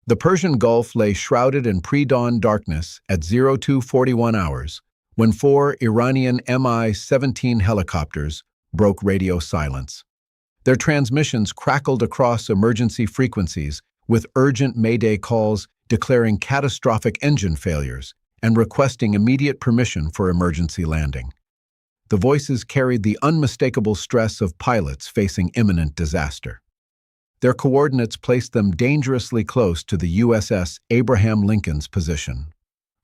The Persian Gulf lay shrouded in pre-dawn darkness at 0241 hours when four Iranian Mi-17 helicopters broke radio silence. Their transmissions crackled across emergency frequencies with urgent mayday calls declaring catastrophic engine failures and requesting immediate permission for emergency landing. The voices carried the unmistakable stress of pilots facing imminent disaster. Their coordinates placed them dangerously close to the USS Abraham Lincoln's position.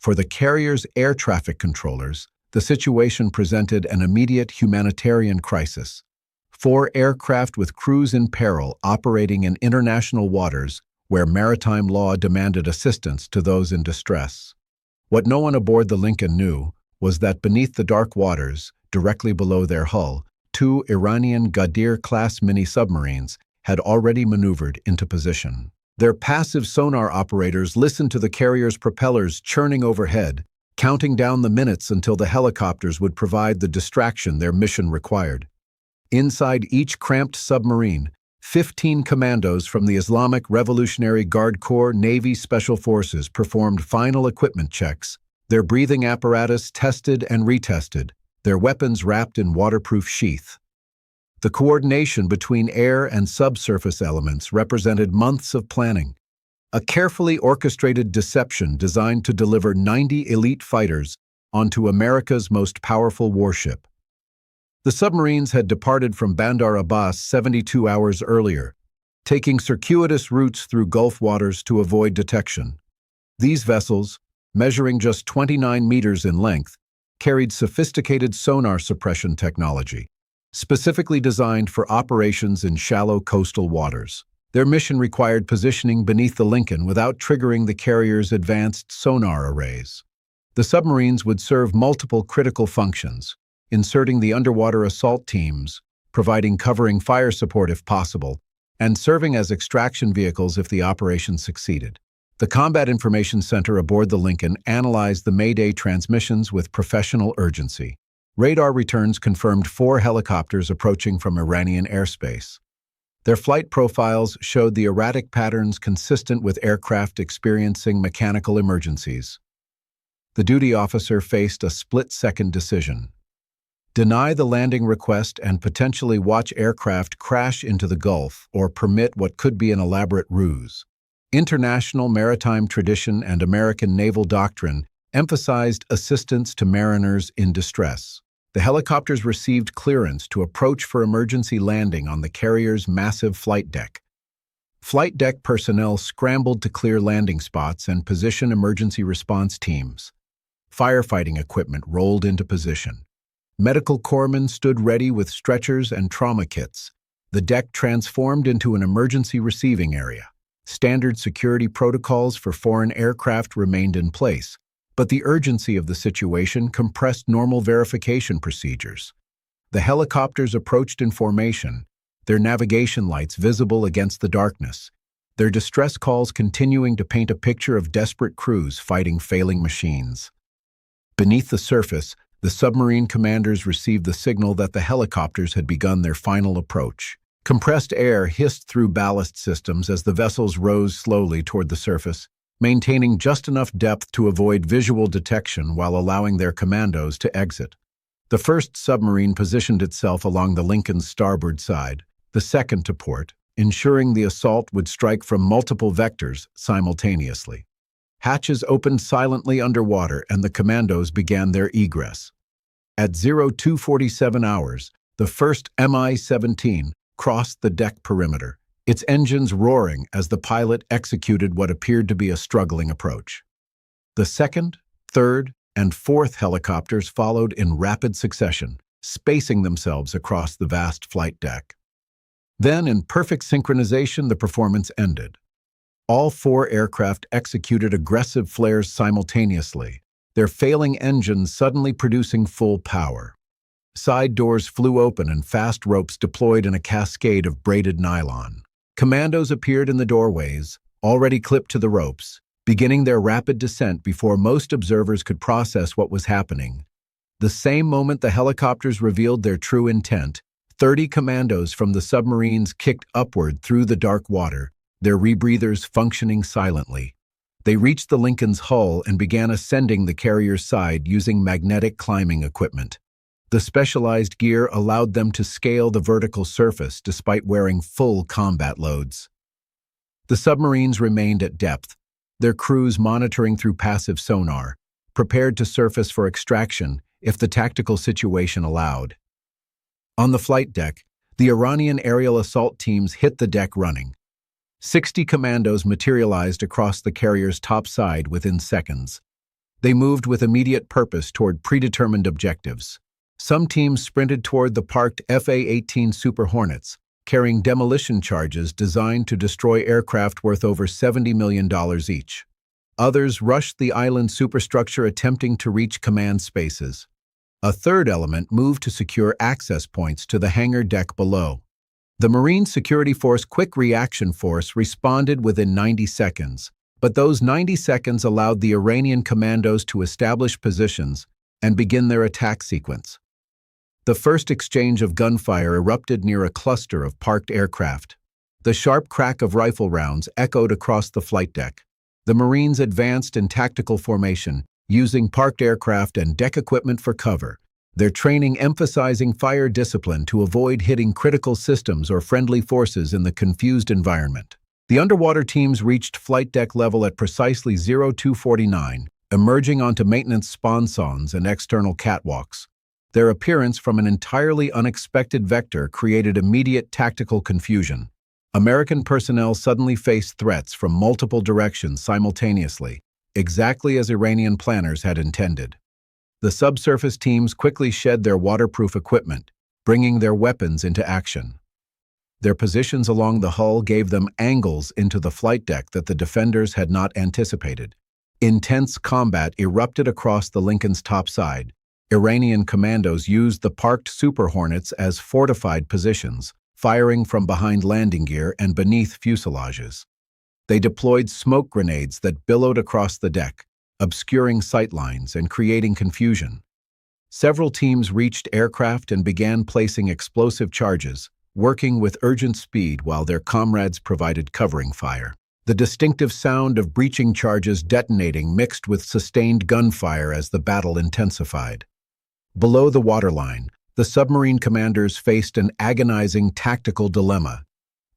For the carrier's air traffic controllers, the situation presented an immediate humanitarian crisis. Four aircraft with crews in peril operating in international waters where maritime law demanded assistance to those in distress. What no one aboard the Lincoln knew was that beneath the dark waters, directly below their hull, two Iranian Ghadir-class mini-submarines had already maneuvered into position. Their passive sonar operators listened to the carrier's propellers churning overhead, counting down the minutes until the helicopters would provide the distraction their mission required. Inside each cramped submarine, 15 commandos from the Islamic Revolutionary Guard Corps Navy Special Forces performed final equipment checks, their breathing apparatus tested and retested, their weapons wrapped in waterproof sheath. The coordination between air and subsurface elements represented months of planning, a carefully orchestrated deception designed to deliver 90 elite fighters onto America's most powerful warship. The submarines had departed from Bandar Abbas 72 hours earlier, taking circuitous routes through Gulf waters to avoid detection. These vessels, measuring just 29 meters in length, carried sophisticated sonar suppression technology, specifically designed for operations in shallow coastal waters. Their mission required positioning beneath the Lincoln without triggering the carrier's advanced sonar arrays. The submarines would serve multiple critical functions, inserting the underwater assault teams, providing covering fire support if possible, and serving as extraction vehicles if the operation succeeded. The Combat Information Center aboard the Lincoln analyzed the Mayday transmissions with professional urgency. Radar returns confirmed four helicopters approaching from Iranian airspace. Their flight profiles showed the erratic patterns consistent with aircraft experiencing mechanical emergencies. The duty officer faced a split-second decision: deny the landing request and potentially watch aircraft crash into the Gulf, or permit what could be an elaborate ruse. International maritime tradition and American naval doctrine emphasized assistance to mariners in distress. The helicopters received clearance to approach for emergency landing on the carrier's massive flight deck. Flight deck personnel scrambled to clear landing spots and position emergency response teams. Firefighting equipment rolled into position. Medical corpsmen stood ready with stretchers and trauma kits. The deck transformed into an emergency receiving area. Standard security protocols for foreign aircraft remained in place, but the urgency of the situation compressed normal verification procedures. The helicopters approached in formation, their navigation lights visible against the darkness, their distress calls continuing to paint a picture of desperate crews fighting failing machines. Beneath the surface, the submarine commanders received the signal that the helicopters had begun their final approach. Compressed air hissed through ballast systems as the vessels rose slowly toward the surface, maintaining just enough depth to avoid visual detection while allowing their commandos to exit. The first submarine positioned itself along the Lincoln's starboard side, the second to port, ensuring the assault would strike from multiple vectors simultaneously. Hatches opened silently underwater and the commandos began their egress. At 0247 hours, the first Mi-17 crossed the deck perimeter, its engines roaring as the pilot executed what appeared to be a struggling approach. The second, third, and fourth helicopters followed in rapid succession, spacing themselves across the vast flight deck. Then, in perfect synchronization, the performance ended. All four aircraft executed aggressive flares simultaneously, their failing engines suddenly producing full power. Side doors flew open and fast ropes deployed in a cascade of braided nylon. Commandos appeared in the doorways, already clipped to the ropes, beginning their rapid descent before most observers could process what was happening. The same moment the helicopters revealed their true intent, 30 commandos from the submarines kicked upward through the dark water, their rebreathers functioning silently. They reached the Lincoln's hull and began ascending the carrier's side using magnetic climbing equipment. The specialized gear allowed them to scale the vertical surface despite wearing full combat loads. The submarines remained at depth, their crews monitoring through passive sonar, prepared to surface for extraction if the tactical situation allowed. On the flight deck, the Iranian aerial assault teams hit the deck running. 60 commandos materialized across the carrier's top side within seconds. They moved with immediate purpose toward predetermined objectives. Some teams sprinted toward the parked FA-18 Super Hornets, carrying demolition charges designed to destroy aircraft worth over $70 million each. Others rushed the island superstructure attempting to reach command spaces. A third element moved to secure access points to the hangar deck below. The Marine Security Force Quick Reaction Force responded within 90 seconds, but those 90 seconds allowed the Iranian Commandos to establish positions and begin their attack sequence. The first exchange of gunfire erupted near a cluster of parked aircraft. The sharp crack of rifle rounds echoed across the flight deck. The Marines advanced in tactical formation, using parked aircraft and deck equipment for cover, their training emphasizing fire discipline to avoid hitting critical systems or friendly forces in the confused environment. The underwater teams reached flight deck level at precisely 0249, emerging onto maintenance sponsons and external catwalks. Their appearance from an entirely unexpected vector created immediate tactical confusion. American personnel suddenly faced threats from multiple directions simultaneously, exactly as Iranian planners had intended. The subsurface teams quickly shed their waterproof equipment, bringing their weapons into action. Their positions along the hull gave them angles into the flight deck that the defenders had not anticipated. Intense combat erupted across the Lincoln's top side. Iranian commandos used the parked Super Hornets as fortified positions, firing from behind landing gear and beneath fuselages. They deployed smoke grenades that billowed across the deck, obscuring sightlines and creating confusion. Several teams reached aircraft and began placing explosive charges, working with urgent speed while their comrades provided covering fire. The distinctive sound of breaching charges detonating mixed with sustained gunfire as the battle intensified. Below the waterline, the submarine commanders faced an agonizing tactical dilemma.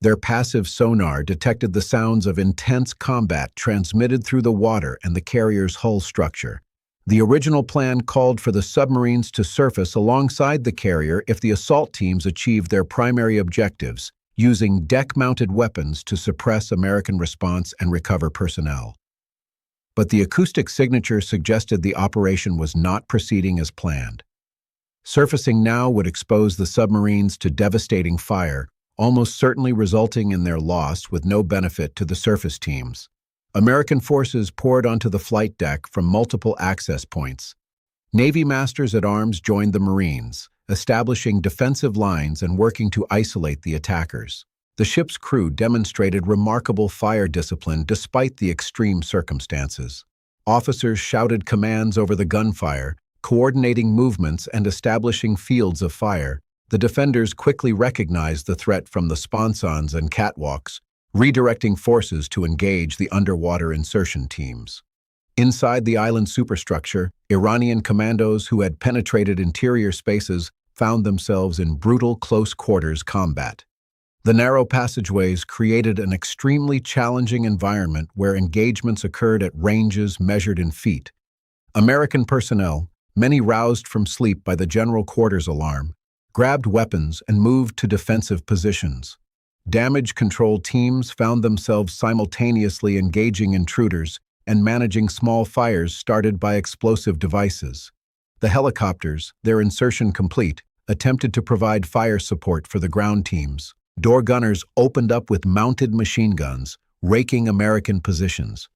Their passive sonar detected the sounds of intense combat transmitted through the water and the carrier's hull structure. The original plan called for the submarines to surface alongside the carrier if the assault teams achieved their primary objectives, using deck-mounted weapons to suppress American response and recover personnel. But the acoustic signature suggested the operation was not proceeding as planned. Surfacing now would expose the submarines to devastating fire, almost certainly resulting in their loss with no benefit to the surface teams. American forces poured onto the flight deck from multiple access points. Navy masters-at-arms joined the Marines, establishing defensive lines and working to isolate the attackers. The ship's crew demonstrated remarkable fire discipline despite the extreme circumstances. Officers shouted commands over the gunfire, coordinating movements and establishing fields of fire. The defenders quickly recognized the threat from the sponsons and catwalks, redirecting forces to engage the underwater insertion teams. Inside the island superstructure, Iranian commandos who had penetrated interior spaces found themselves in brutal close-quarters combat. The narrow passageways created an extremely challenging environment where engagements occurred at ranges measured in feet. American personnel, many roused from sleep by the general quarters alarm, grabbed weapons and moved to defensive positions. Damage control teams found themselves simultaneously engaging intruders and managing small fires started by explosive devices. The helicopters, their insertion complete, attempted to provide fire support for the ground teams. Door gunners opened up with mounted machine guns, raking American positions.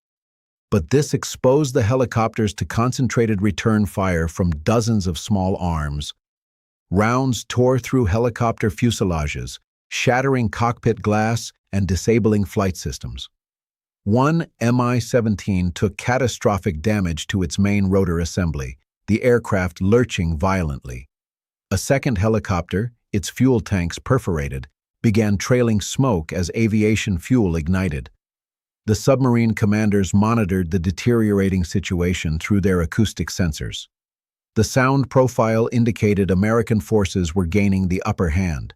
But this exposed the helicopters to concentrated return fire from dozens of small arms. Rounds tore through helicopter fuselages, shattering cockpit glass and disabling flight systems. One Mi-17 took catastrophic damage to its main rotor assembly, the aircraft lurching violently. A second helicopter, its fuel tanks perforated, began trailing smoke as aviation fuel ignited. The submarine commanders monitored the deteriorating situation through their acoustic sensors. The sound profile indicated American forces were gaining the upper hand.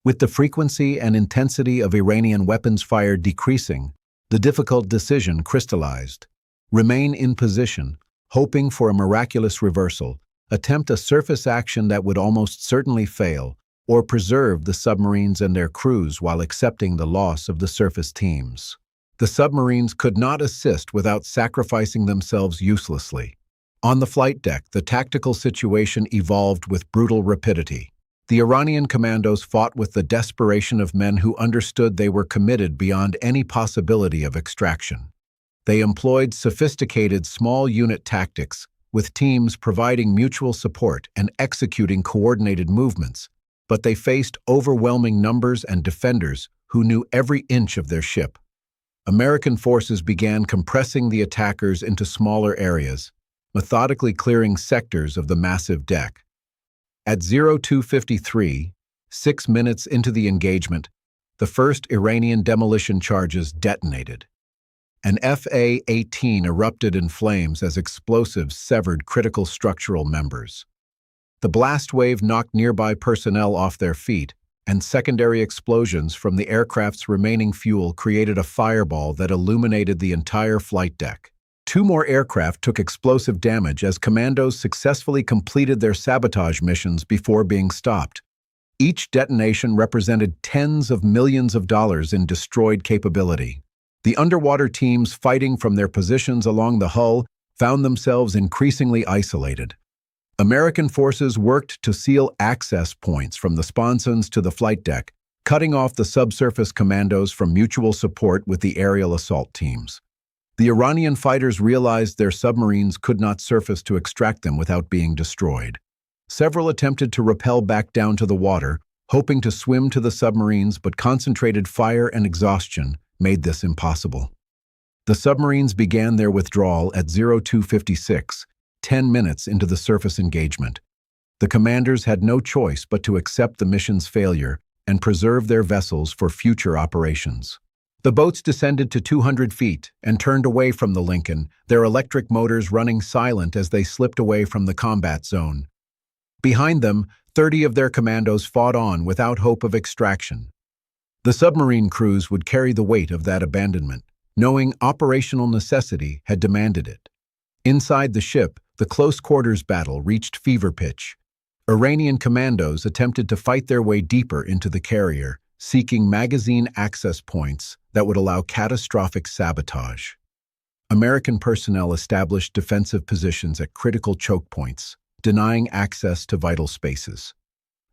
With the frequency and intensity of Iranian weapons fire decreasing, the difficult decision crystallized. Remain in position, hoping for a miraculous reversal, attempt a surface action that would almost certainly fail, or preserve the submarines and their crews while accepting the loss of the surface teams. The submarines could not assist without sacrificing themselves uselessly. On the flight deck, the tactical situation evolved with brutal rapidity. The Iranian Commandos fought with the desperation of men who understood they were committed beyond any possibility of extraction. They employed sophisticated small-unit tactics, with teams providing mutual support and executing coordinated movements, but they faced overwhelming numbers and defenders who knew every inch of their ship. American forces began compressing the attackers into smaller areas, methodically clearing sectors of the massive deck. At 02:53, 6 minutes into the engagement, the first Iranian demolition charges detonated. An FA-18 erupted in flames as explosives severed critical structural members. The blast wave knocked nearby personnel off their feet, and secondary explosions from the aircraft's remaining fuel created a fireball that illuminated the entire flight deck. 2 more aircraft took explosive damage as commandos successfully completed their sabotage missions before being stopped. Each detonation represented tens of millions of dollars in destroyed capability. The underwater teams fighting from their positions along the hull found themselves increasingly isolated. American forces worked to seal access points from the sponsons to the flight deck, cutting off the subsurface commandos from mutual support with the aerial assault teams. The Iranian fighters realized their submarines could not surface to extract them without being destroyed. Several attempted to rappel back down to the water, hoping to swim to the submarines, but concentrated fire and exhaustion made this impossible. The submarines began their withdrawal at 02:56, 10 minutes into the surface engagement. The commanders had no choice but to accept the mission's failure and preserve their vessels for future operations. The boats descended to 200 feet and turned away from the Lincoln, their electric motors running silent as they slipped away from the combat zone. Behind them, 30 of their commandos fought on without hope of extraction. The submarine crews would carry the weight of that abandonment, knowing operational necessity had demanded it. Inside the ship, the close-quarters battle reached fever pitch. Iranian commandos attempted to fight their way deeper into the carrier, seeking magazine access points that would allow catastrophic sabotage. American personnel established defensive positions at critical choke points, denying access to vital spaces.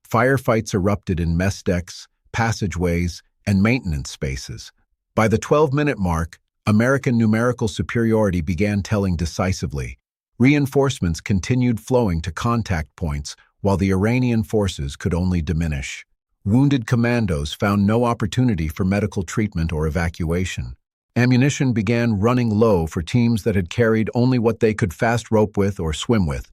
Firefights erupted in mess decks, passageways, and maintenance spaces. By the 12-minute mark, American numerical superiority began telling decisively. Reinforcements continued flowing to contact points, while the Iranian forces could only diminish. Wounded commandos found no opportunity for medical treatment or evacuation. Ammunition began running low for teams that had carried only what they could fast rope with or swim with.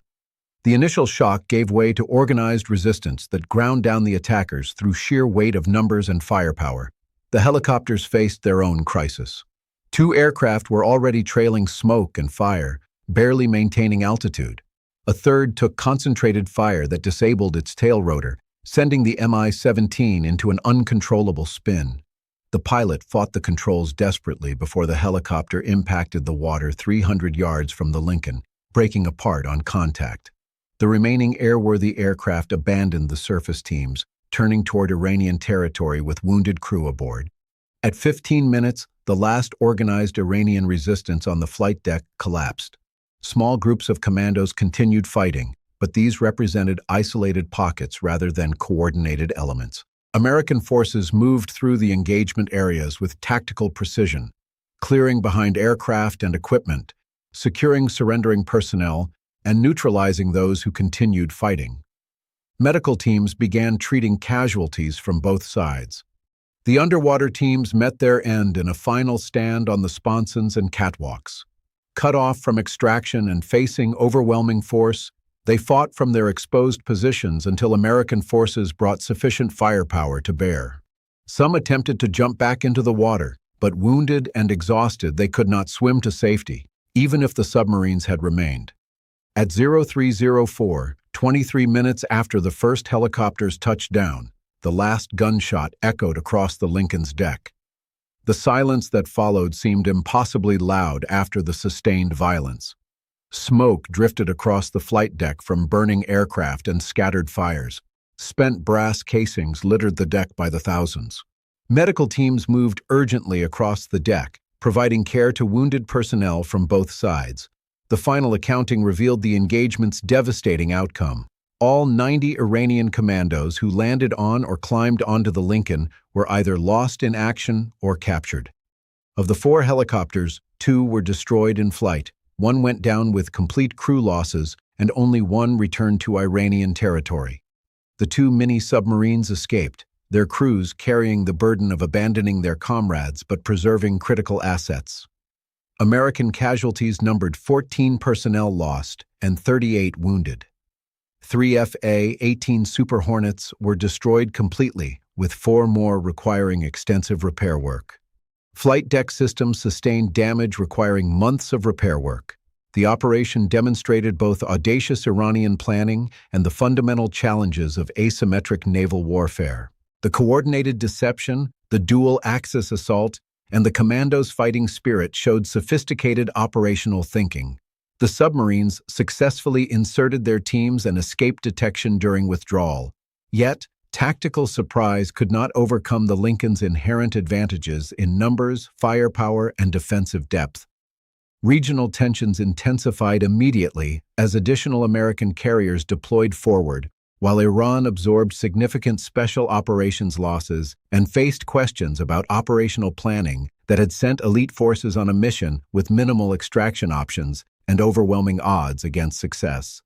The initial shock gave way to organized resistance that ground down the attackers through sheer weight of numbers and firepower. The helicopters faced their own crisis. 2 aircraft were already trailing smoke and fire, barely maintaining altitude. A third took concentrated fire that disabled its tail rotor, sending the Mi-17 into an uncontrollable spin. The pilot fought the controls desperately before the helicopter impacted the water 300 yards from the Lincoln, breaking apart on contact. The remaining airworthy aircraft abandoned the surface teams, turning toward Iranian territory with wounded crew aboard. At 15 minutes, the last organized Iranian resistance on the flight deck collapsed. Small groups of commandos continued fighting, but these represented isolated pockets rather than coordinated elements. American forces moved through the engagement areas with tactical precision, clearing behind aircraft and equipment, securing surrendering personnel, and neutralizing those who continued fighting. Medical teams began treating casualties from both sides. The underwater teams met their end in a final stand on the sponsons and catwalks. Cut off from extraction and facing overwhelming force, they fought from their exposed positions until American forces brought sufficient firepower to bear. Some attempted to jump back into the water, but wounded and exhausted, they could not swim to safety, even if the submarines had remained. At 0304, 23 minutes after the first helicopters touched down, the last gunshot echoed across the Lincoln's deck. The silence that followed seemed impossibly loud after the sustained violence. Smoke drifted across the flight deck from burning aircraft and scattered fires. Spent brass casings littered the deck by the thousands. Medical teams moved urgently across the deck, providing care to wounded personnel from both sides. The final accounting revealed the engagement's devastating outcome. All 90 Iranian commandos who landed on or climbed onto the Lincoln were either lost in action or captured. Of the 4 helicopters, 2 were destroyed in flight. 1 went down with complete crew losses, and only 1 returned to Iranian territory. The 2 mini-submarines escaped, their crews carrying the burden of abandoning their comrades but preserving critical assets. American casualties numbered 14 personnel lost and 38 wounded. 3 F/A-18 Super Hornets were destroyed completely, with 4 more requiring extensive repair work. Flight deck systems sustained damage requiring months of repair work. The operation demonstrated both audacious Iranian planning and the fundamental challenges of asymmetric naval warfare. The coordinated deception, the dual-axis assault, and the commandos' fighting spirit showed sophisticated operational thinking. The submarines successfully inserted their teams and escaped detection during withdrawal. Yet, tactical surprise could not overcome the Lincoln's inherent advantages in numbers, firepower, and defensive depth. Regional tensions intensified immediately as additional American carriers deployed forward, while Iran absorbed significant special operations losses and faced questions about operational planning that had sent elite forces on a mission with minimal extraction options and overwhelming odds against success.